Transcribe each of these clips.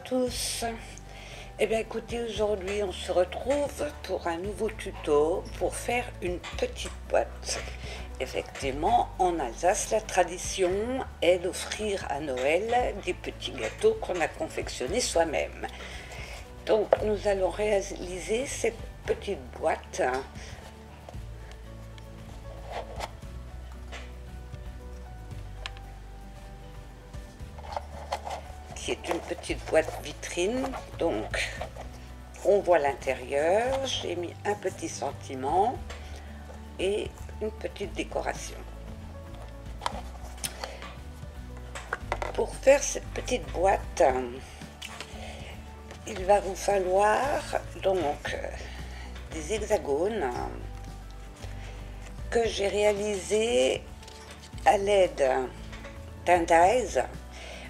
tous. Eh bien écoutez, aujourd'hui on se retrouve pour un nouveau tuto pour faire une petite boîte. Effectivement, en Alsace, la tradition est d'offrir à Noël des petits gâteaux qu'on a confectionnés soi-même. Donc nous allons réaliser cette petite boîte qui est une petite boîte vitrine. Donc on voit l'intérieur, j'ai mis un petit sentiment et une petite décoration. Pour faire cette petite boîte, il va vous falloir donc des hexagones que j'ai réalisés à l'aide d'un dies,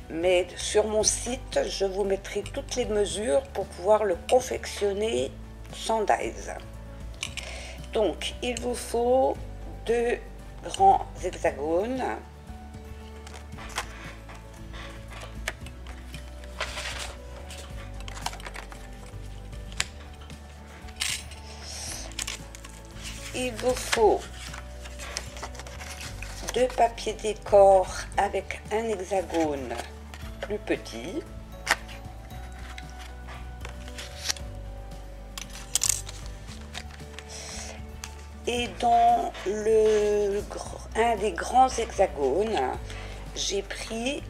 mais sur mon site je vous mettrai toutes les mesures pour pouvoir le confectionner sans dies. Donc il vous faut 2 grands hexagones, il vous faut 2 papiers décor avec un hexagone plus petit, et dans un des grands hexagones, j'ai pris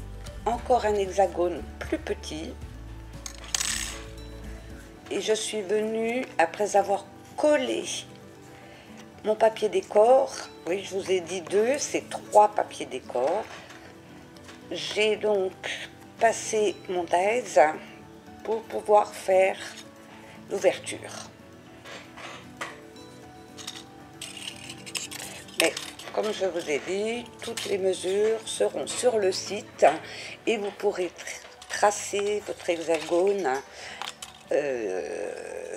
encore un hexagone plus petit et je suis venue, après avoir collé mon papier décor, oui je vous ai dit 2, c'est 3 papiers décor, j'ai donc passé mon dies pour pouvoir faire l'ouverture. Mais comme je vous ai dit, toutes les mesures seront sur le site et vous pourrez tracer votre hexagone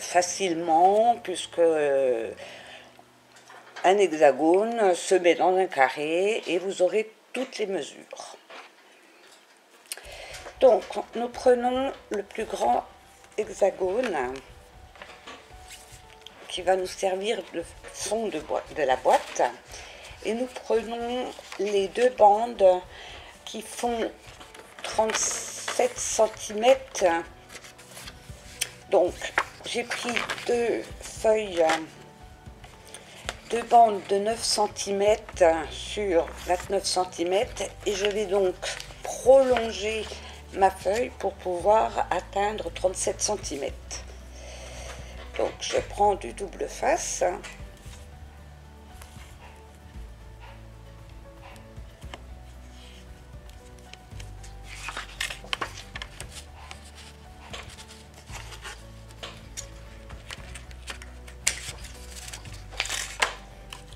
facilement, puisque un hexagone se met dans un carré et vous aurez toutes les mesures. Donc nous prenons le plus grand hexagone qui va nous servir de fond de la boîte, et nous prenons les 2 bandes qui font 37 cm. Donc j'ai pris 2 feuilles, 2 bandes de 9 cm sur 29 cm, et je vais donc prolonger ma feuille pour pouvoir atteindre 37 cm. Donc je prends du double face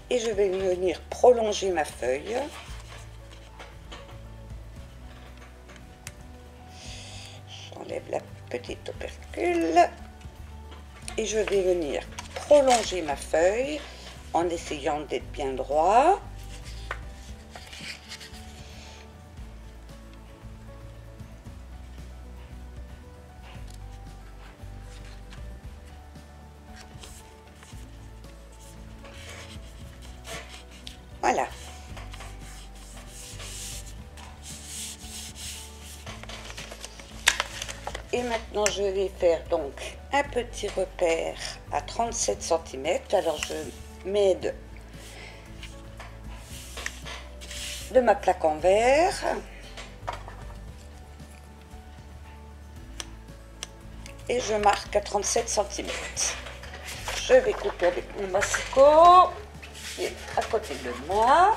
et je vais venir prolonger ma feuille. J'enlève la petite opercule et je vais venir prolonger ma feuille en essayant d'être bien droit. Voilà. Et maintenant je vais faire donc un petit repère à 37 cm. Alors je m'aide de ma plaque en verre et je marque à 37 cm. Je vais couper avec mon massicot qui est à côté de moi.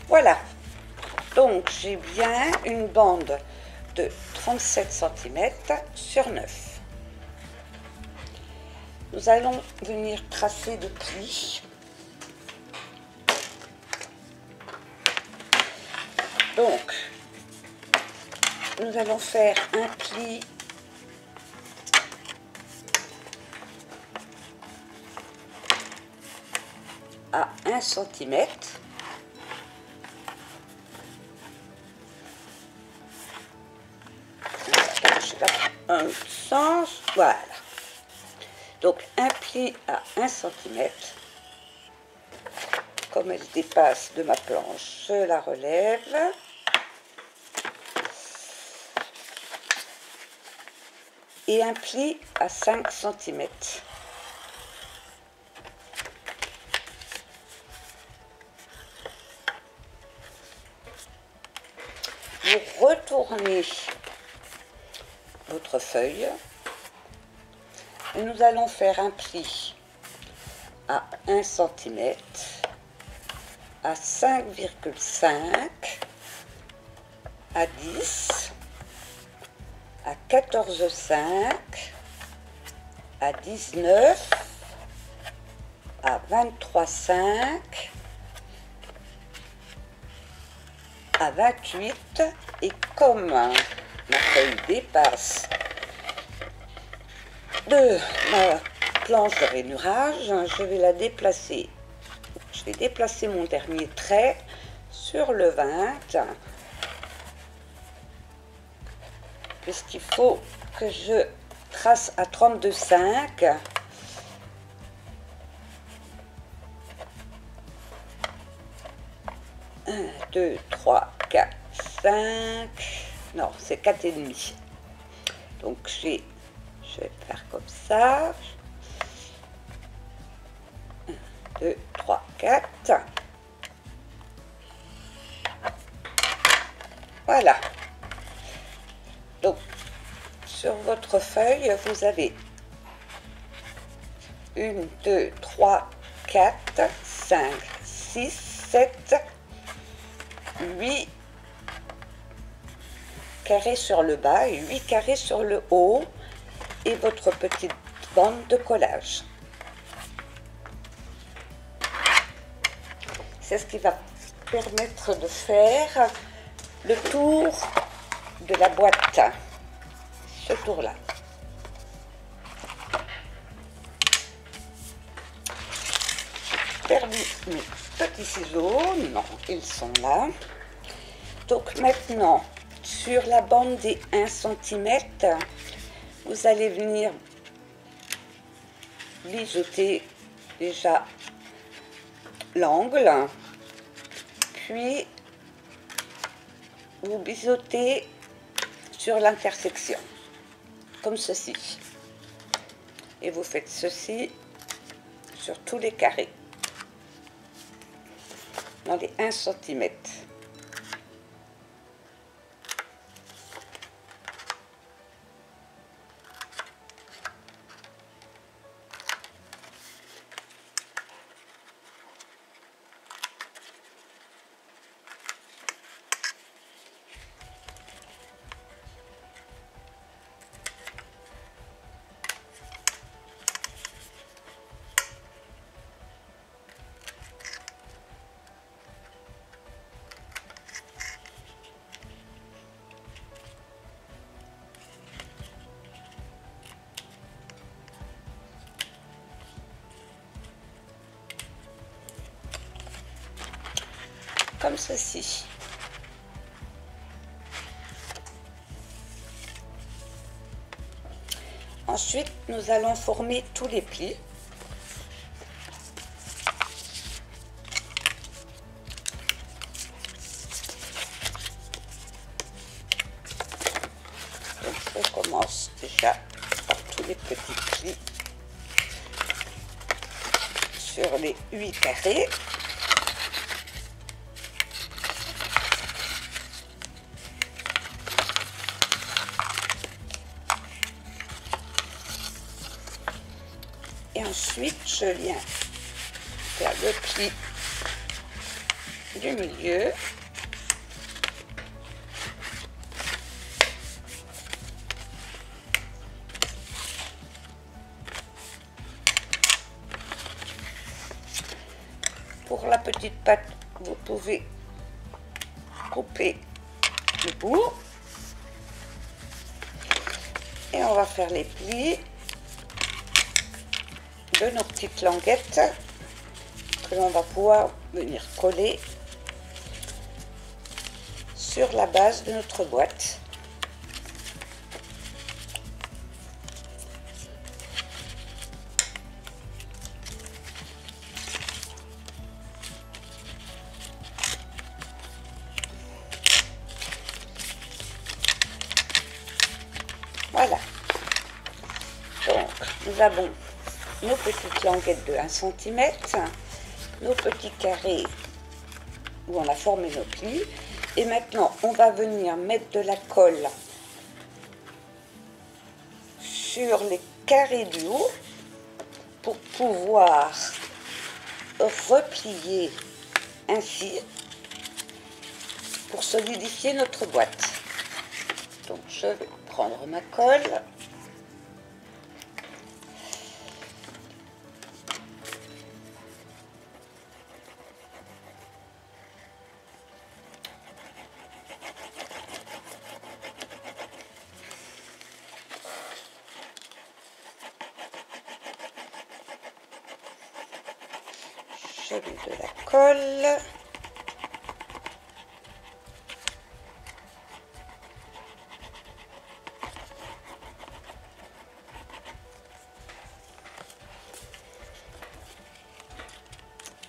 Voilà, donc j'ai bien une bande de 37 cm sur 9. Nous allons venir tracer le pli. Donc, nous allons faire un pli à 1 cm. un autre sens, voilà. Donc un pli à 1 cm. Comme elle dépasse de ma planche, je la relève. Et un pli à 5 cm. Vous retournez votre feuille et nous allons faire un pli à 1 cm, à 5,5, à 10, à 14,5, à 19, à 23,5, à 28, et comme ma feuille dépasse de ma planche de rainurage, je vais la déplacer. Je vais déplacer mon dernier trait sur le 20, puisqu'il faut que je trace à 32,5. Un, 2, 3, 4, 5. Non, c'est 4,5. Donc je vais faire comme ça. 1, 2, 3, 4. Voilà. Donc, sur votre feuille, vous avez 1, 2, 3, 4, 5, 6, 7, 8 carrés sur le bas et 8 carrés sur le haut et votre petite bande de collage. C'est ce qui va permettre de faire le tour de la boîte, ce tour-là. J'ai perdu mes petits ciseaux, non, ils sont là. Donc maintenant, sur la bande des 1 cm, vous allez venir biseauter déjà l'angle, puis vous biseautez sur l'intersection, comme ceci. Et vous faites ceci sur tous les carrés, dans les 1 cm. Comme ceci. Ensuite, nous allons former tous les plis. Donc, je commence déjà par tous les petits plis sur les 8 carrés. Et ensuite, je viens faire le pli du milieu. Pour la petite patte, vous pouvez couper le bout. Et on va faire les plis de nos petites languettes que l'on va pouvoir venir coller sur la base de notre boîte. Nous avons nos petites languettes de 1 cm, nos petits carrés où on a formé nos plis. Et maintenant, on va venir mettre de la colle sur les carrés du haut pour pouvoir replier ainsi pour solidifier notre boîte. Donc je vais prendre ma colle. Je mets de la colle.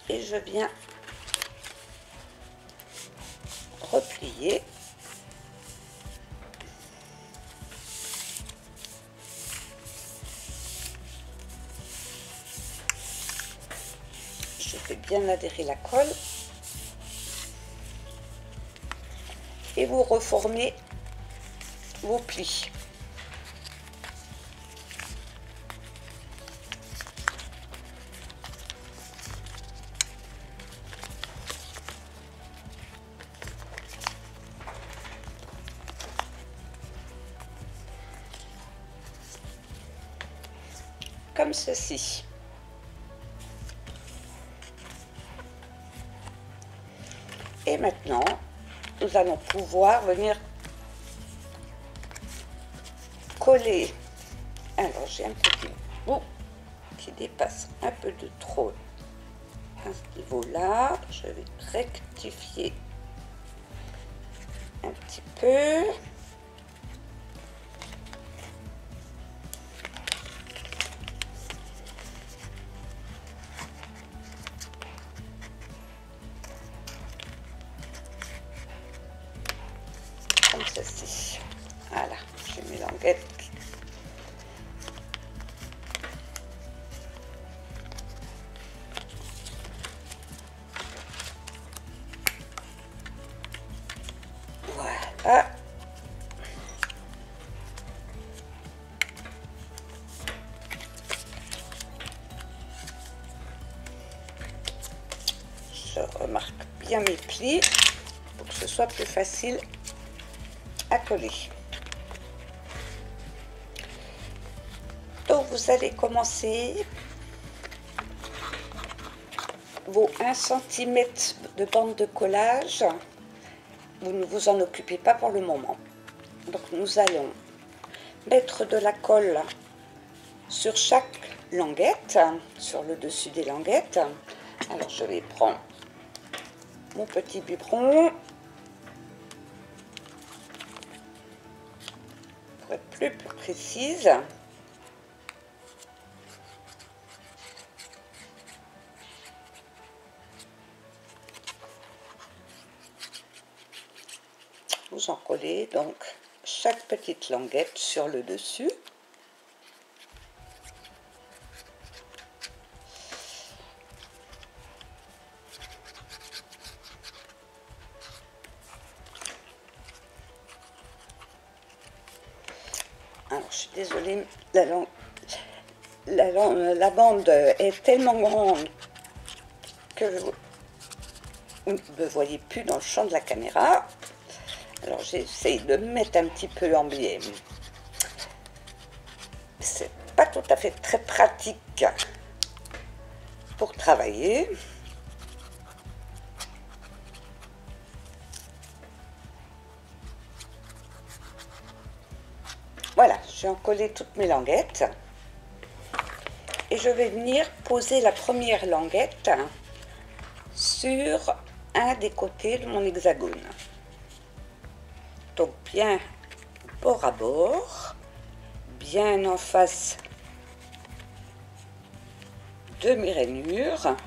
Et je viens replier. Je fais bien adhérer la colle et vous reformez vos plis. Comme ceci. Et maintenant, nous allons pouvoir venir coller. Alors, j'ai un petit bout qui dépasse un peu de trop à ce niveau-là. Je vais rectifier un petit peu. Comme ceci. Voilà, j'ai mes languettes. Voilà. Je remarque bien mes plis pour que ce soit plus facile à coller. Donc vous allez commencer vos 1 cm de bande de collage. Vous ne vous en occupez pas pour le moment. Donc nous allons mettre de la colle sur chaque languette, sur le dessus des languettes. Alors je vais prendre mon petit biberon pour être plus précise. Vous en collez donc chaque petite languette sur le dessus. Alors, je suis désolée, la bande est tellement grande que vous ne me voyez plus dans le champ de la caméra. Alors j'essaye de mettre un petit peu en biais. C'est pas tout à fait très pratique pour travailler. Voilà, j'ai encollé toutes mes languettes. Et je vais venir poser la première languette sur un des côtés de mon hexagone. Donc bien bord à bord, bien en face de mes rainures.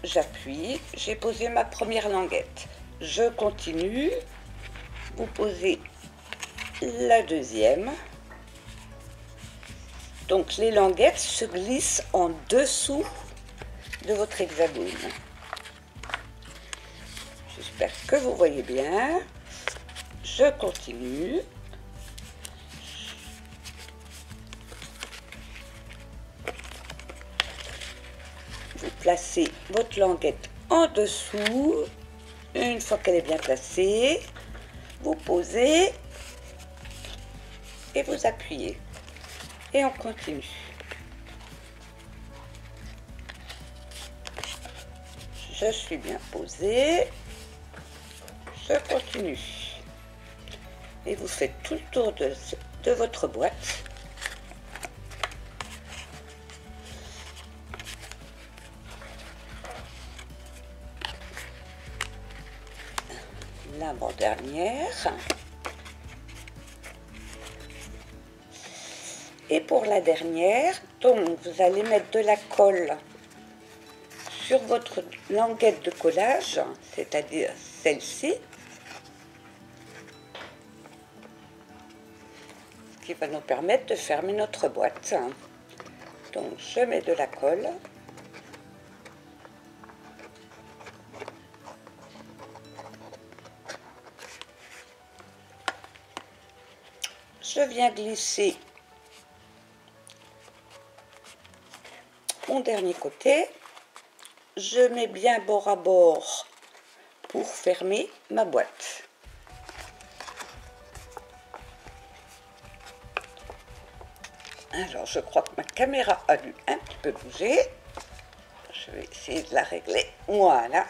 J'appuie, j'ai posé ma première languette. Je continue, vous posez la deuxième. Donc les languettes se glissent en dessous de votre hexagone. J'espère que vous voyez bien. Je continue. Vous placez votre languette en dessous. Une fois qu'elle est bien placée, vous posez et vous appuyez. Et on continue. Je suis bien posée. Je continue. Et vous faites tout le tour de votre boîte. L'avant-dernière. Et pour la dernière, donc vous allez mettre de la colle sur votre languette de collage, c'est-à-dire celle-ci, ce qui va nous permettre de fermer notre boîte. Donc je mets de la colle. Je viens glisser mon dernier côté. Je mets bien bord à bord pour fermer ma boîte. Alors je crois que ma caméra a dû un petit peu bouger. Je vais essayer de la régler. Voilà.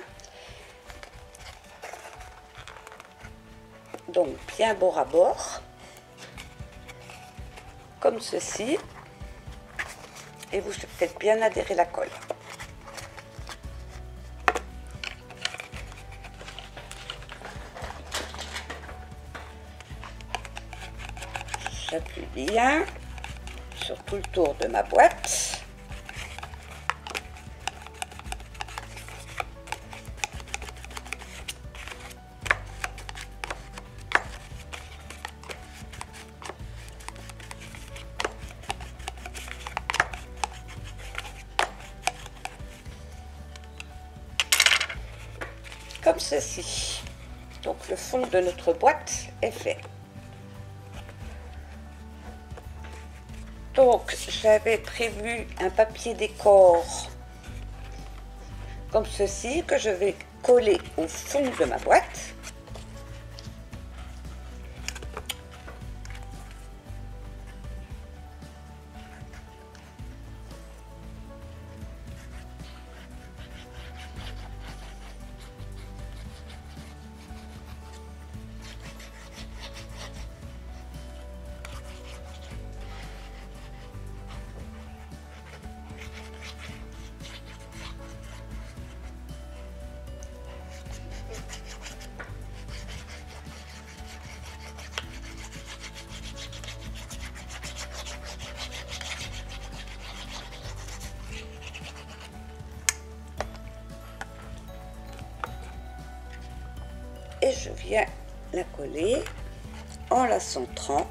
Donc bien bord à bord. Comme ceci. Et vous faites bien adhérer la colle. J'appuie bien sur tout le tour de ma boîte. Comme ceci. Donc le fond de notre boîte est fait. Donc j'avais prévu un papier décor comme ceci que je vais coller au fond de ma boîte. Et je viens la coller en la centrant.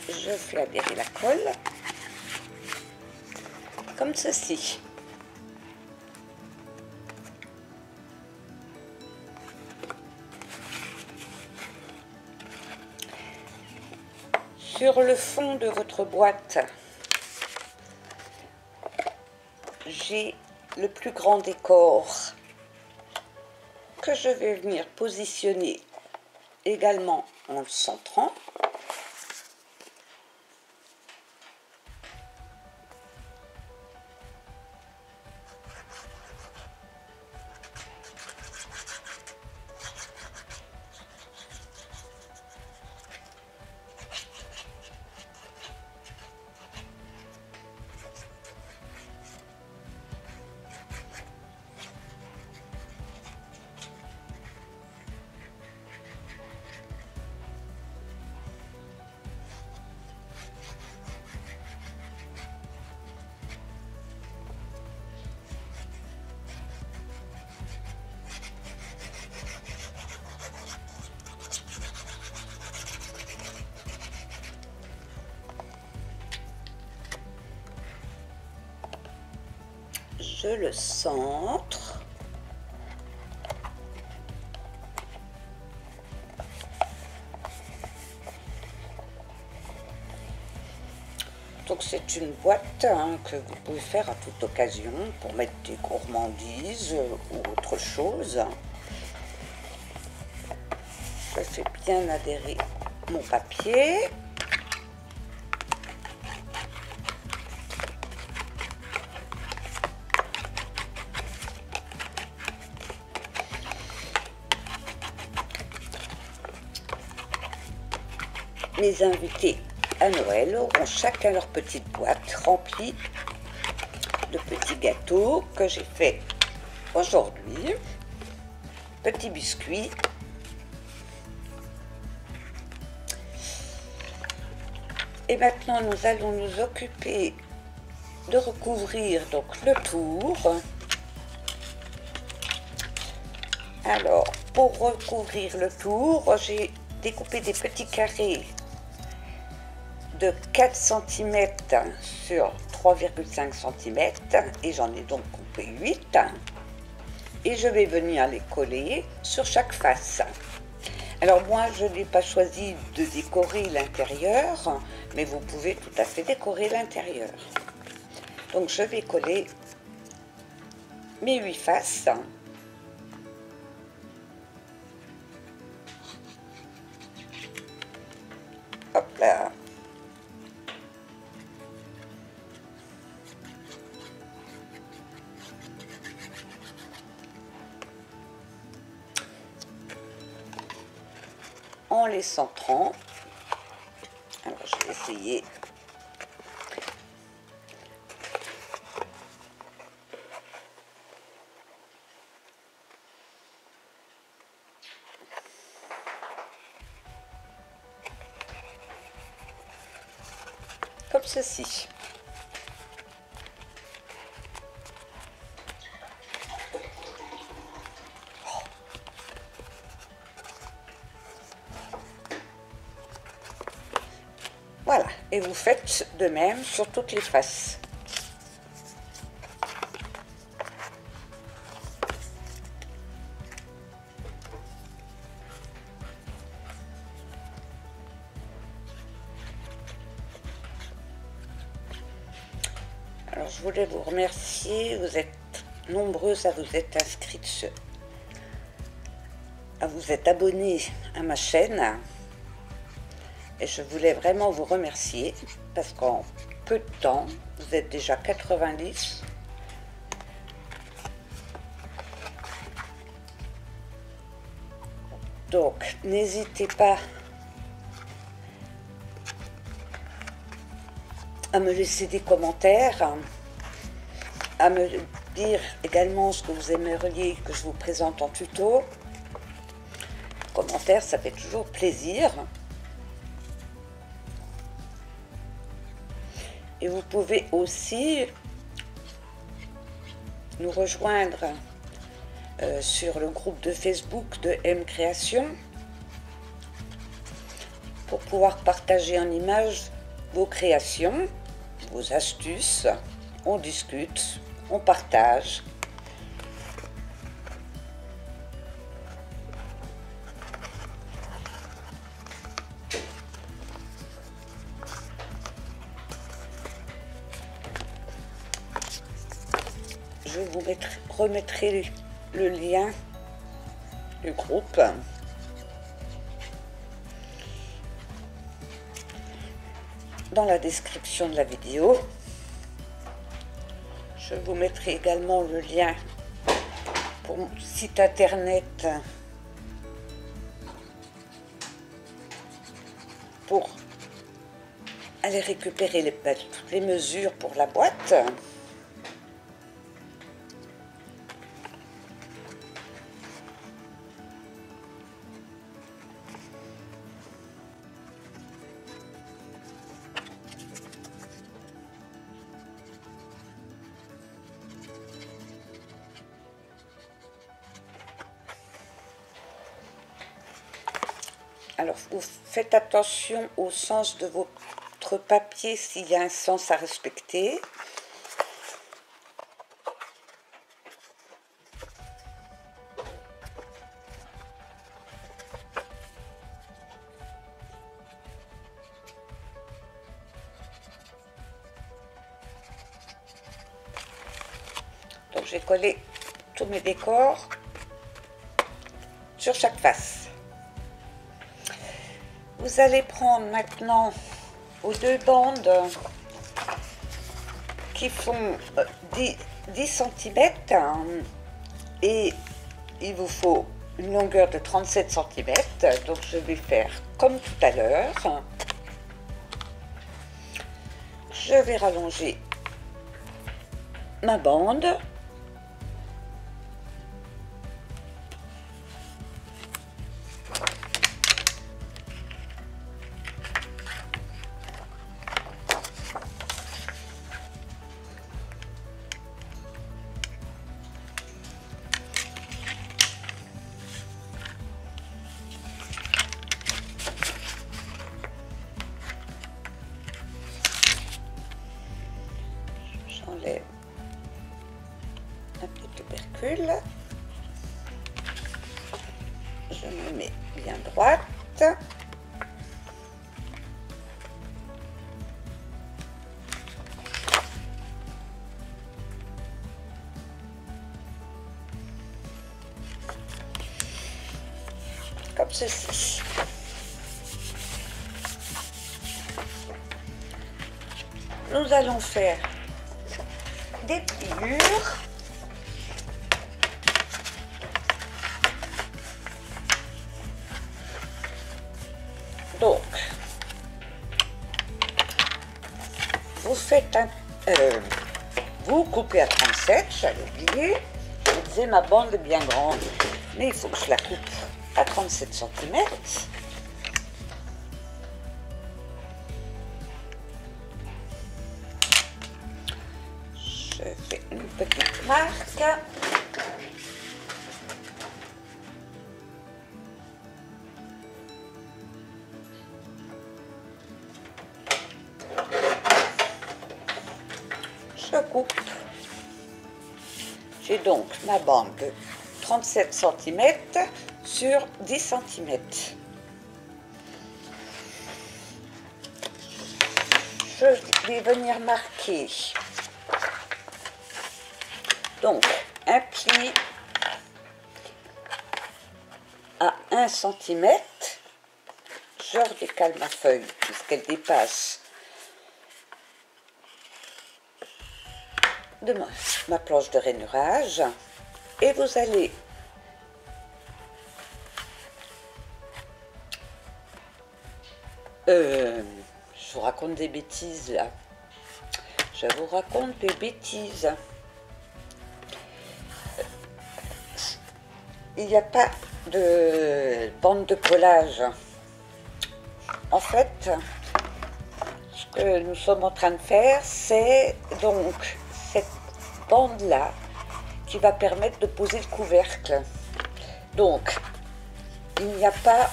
Je fais adhérer la colle comme ceci. Sur le fond de votre boîte, j'ai le plus grand décor que je vais venir positionner également en le centrant. Je le centre. Donc c'est une boîte que vous pouvez faire à toute occasion pour mettre des gourmandises ou autre chose. Je fais bien adhérer mon papier. Mes invités à Noël auront chacun leur petite boîte remplie de petits gâteaux que j'ai fait aujourd'hui. Petits biscuits. Et maintenant, nous allons nous occuper de recouvrir donc le tour. Alors, pour recouvrir le tour, j'ai découpé des petits carrés de 4 cm sur 3,5 cm et j'en ai donc coupé 8 et je vais venir les coller sur chaque face. Alors moi je n'ai pas choisi de décorer l'intérieur, mais vous pouvez tout à fait décorer l'intérieur. Donc je vais coller mes 8 faces. Hop là. En les centrant. Alors je vais essayer. Comme ceci. Voilà, et vous faites de même sur toutes les faces. Alors je voulais vous remercier, vous êtes nombreuses à vous être inscrites, à vous être abonnées à ma chaîne. Et je voulais vraiment vous remercier parce qu'en peu de temps, vous êtes déjà 90. Donc, n'hésitez pas à me laisser des commentaires, à me dire également ce que vous aimeriez que je vous présente en tuto. Commentaires, ça fait toujours plaisir. Et vous pouvez aussi nous rejoindre sur le groupe de Facebook de M Création pour pouvoir partager en images vos créations, vos astuces. On discute, on partage. Je vous remettrai le lien du groupe dans la description de la vidéo. Je vous mettrai également le lien pour mon site internet pour aller récupérer toutes les mesures pour la boîte. Alors, vous faites attention au sens de votre papier s'il y a un sens à respecter. j'ai collé tous mes décors sur chaque face. Vous allez prendre maintenant vos deux bandes qui font 10 cm et il vous faut une longueur de 37 cm. Donc je vais faire comme tout à l'heure. Je vais rallonger ma bande. J'enlève un petit tubercule. Je me mets bien droite. Comme ceci. Nous allons faire des pliures. Donc, vous faites vous coupez à 37, j'allais oublier. Je disais ma bande est bien grande, mais il faut que je la coupe à 37 cm. Je fais une petite marque. Je coupe. J'ai donc ma bande de 37 cm sur 10 cm. Je vais venir marquer donc un pli à 1 cm. Je redécale ma feuille puisqu'elle dépasse de ma planche de rainurage, et vous allez je vous raconte des bêtises là. Je vous raconte des bêtises. Il n'y a pas de bande de collage. En fait, ce que nous sommes en train de faire, c'est donc cette bande-là qui va permettre de poser le couvercle. Donc, il n'y a pas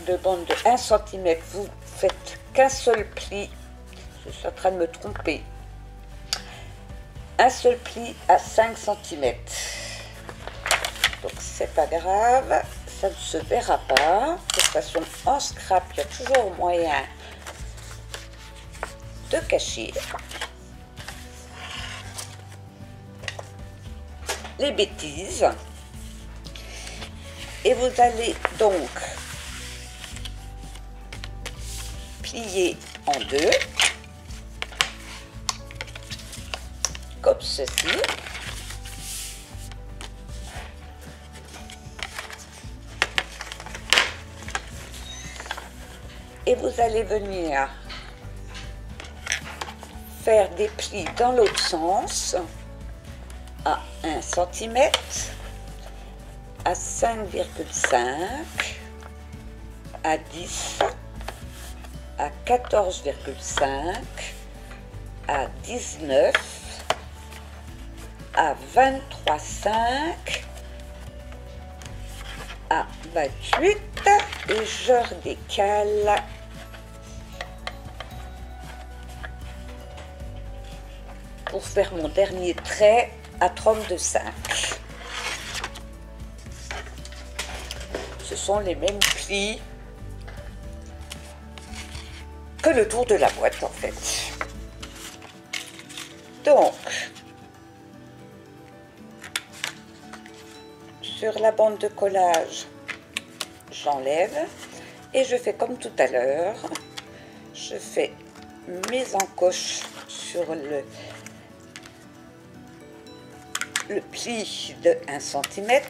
de bande de 1 cm. Vous faites qu'un seul pli. Je suis en train de me tromper. Un seul pli à 5 cm. Donc, c'est pas grave. Ça ne se verra pas. De toute façon, en scrap, il y a toujours moyen de cacher les bêtises. Et vous allez donc plier en deux, comme ceci. Et vous allez venir faire des plis dans l'autre sens à 1 cm, à 5,5, à 10, à 14,5, à 19, à 23,5, à 28, et je redécale pour faire mon dernier trait à 32,5. Ce sont les mêmes plis que le tour de la boîte en fait. Donc, sur la bande de collage, j'enlève et je fais comme tout à l'heure. Je fais mes encoches sur le pli de 1 cm.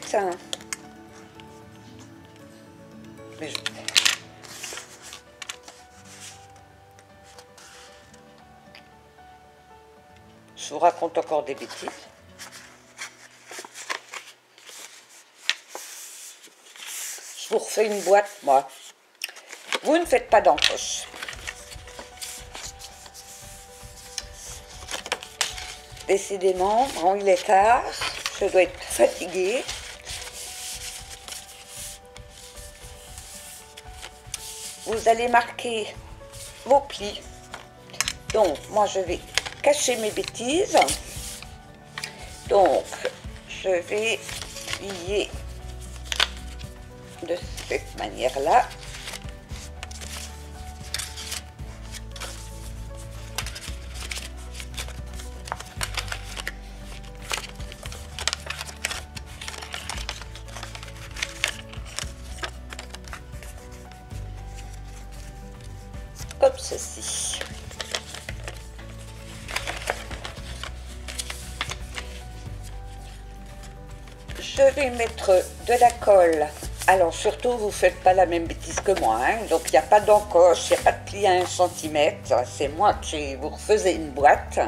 Je vous raconte encore des bêtises. Je vous refais une boîte, moi. Vous ne faites pas d'encoche. Décidément, bon, il est tard. Je dois être fatiguée. Vous allez marquer vos plis. Donc, moi, je vais cacher mes bêtises. Donc, je vais plier de cette manière-là. Comme ceci. Je vais mettre de la colle. Alors surtout, vous ne faites pas la même bêtise que moi. Hein. Donc il n'y a pas d'encoche, il n'y a pas de pli à 1 cm. C'est moi qui vous refaisais une boîte.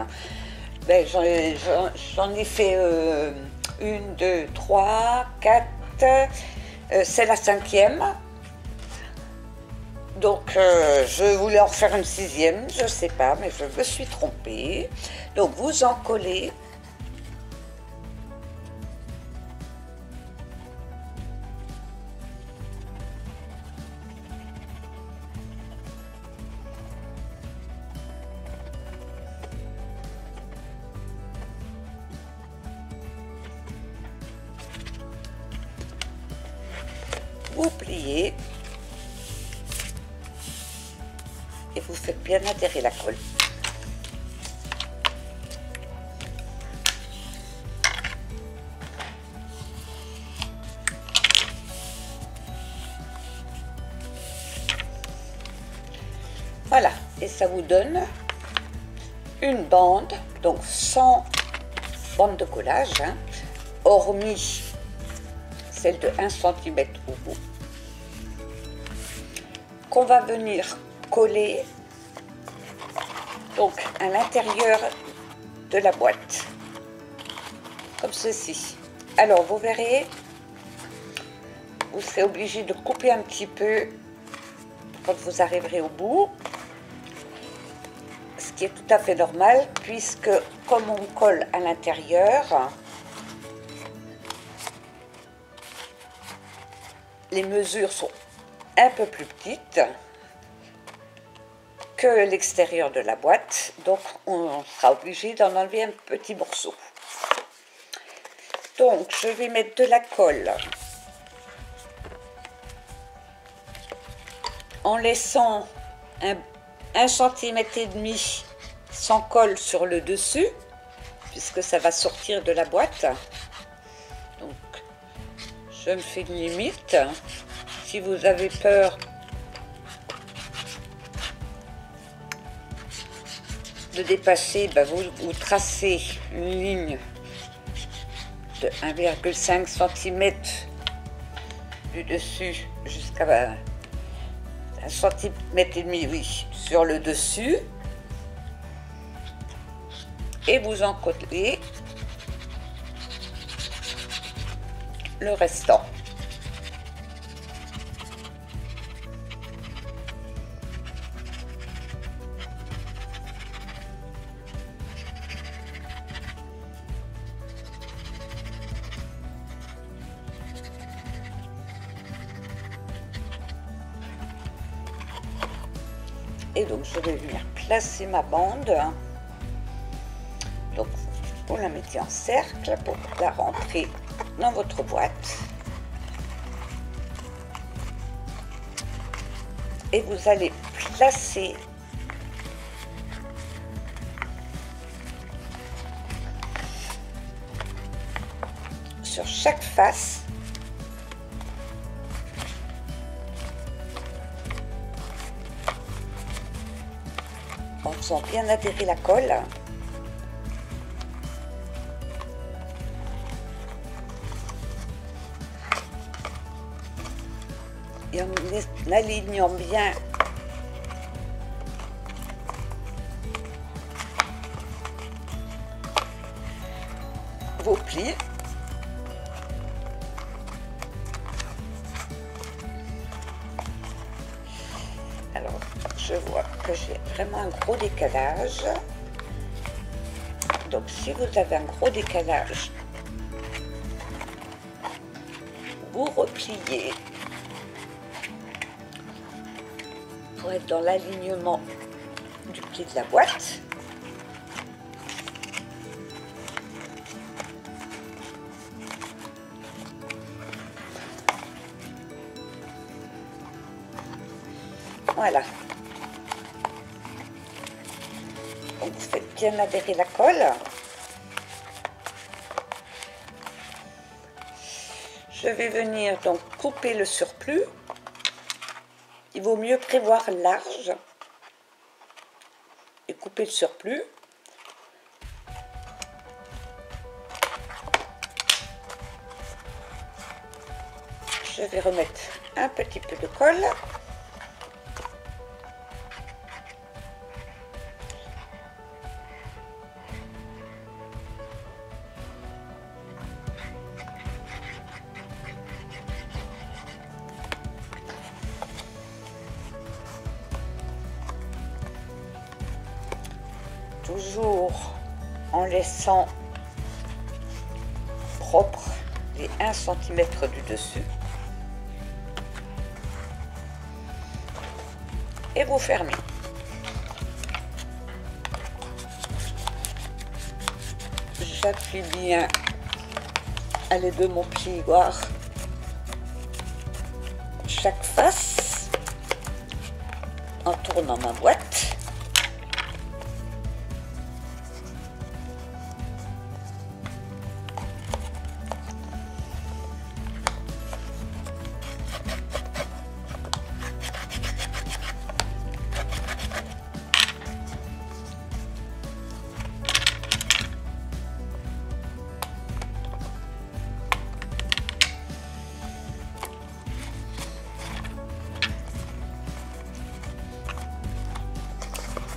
Ben, j'en ai fait 1, 2, 3, 4. C'est la 5e. Donc je voulais en faire une 6e, je ne sais pas, mais je me suis trompée. Donc vous en collez. Vous pliez. Et vous faites bien adhérer la colle. Voilà, et ça vous donne une bande, donc sans bande de collage, hein, hormis celle de 1 cm au bout, qu'on va venir coller donc à l'intérieur de la boîte comme ceci. Alors vous verrez, vous serez obligé de couper un petit peu quand vous arriverez au bout, ce qui est tout à fait normal puisque comme on colle à l'intérieur, les mesures sont un peu plus petites que l'extérieur de la boîte, donc on sera obligé d'en enlever un petit morceau. Donc je vais mettre de la colle en laissant 1 cm et demi sans colle sur le dessus, puisque ça va sortir de la boîte. Donc je me fais une limite. Si vous avez peur de dépasser, ben vous tracez une ligne de 1,5 cm du dessus jusqu'à 1 cm et demi, oui, sur le dessus, et vous en collez le restant. Et donc je vais venir placer ma bande. Donc vous la mettez en cercle pour la rentrer dans votre boîte. Et vous allez placer sur chaque face faisant bien adhérer la colle. Et en alignant bien vos plis. Alors, je vois que j'ai vraiment un gros décalage. Donc, si vous avez un gros décalage, vous repliez pour être dans l'alignement du pli de la boîte. Voilà. Donc vous faites bien adhérer la colle. Je vais venir donc couper le surplus. Il vaut mieux prévoir large et couper le surplus. Je vais remettre un petit peu de colle. Toujours en laissant propre les 1 cm du dessus. Et vous fermez. J'appuie bien à l'aide de mon plioir chaque face en tournant ma boîte.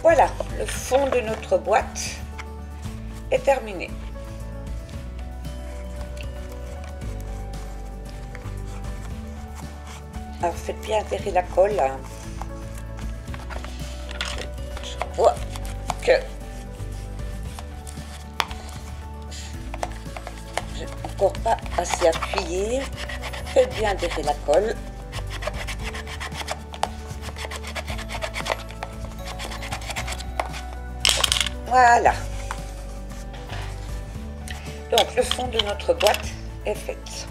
Voilà, le fond de notre boîte est terminé. Alors faites bien adhérer la colle. Je vois que j'ai encore pas assez appuyé. Faites bien adhérer la colle. Voilà. Donc le fond de notre boîte est fait.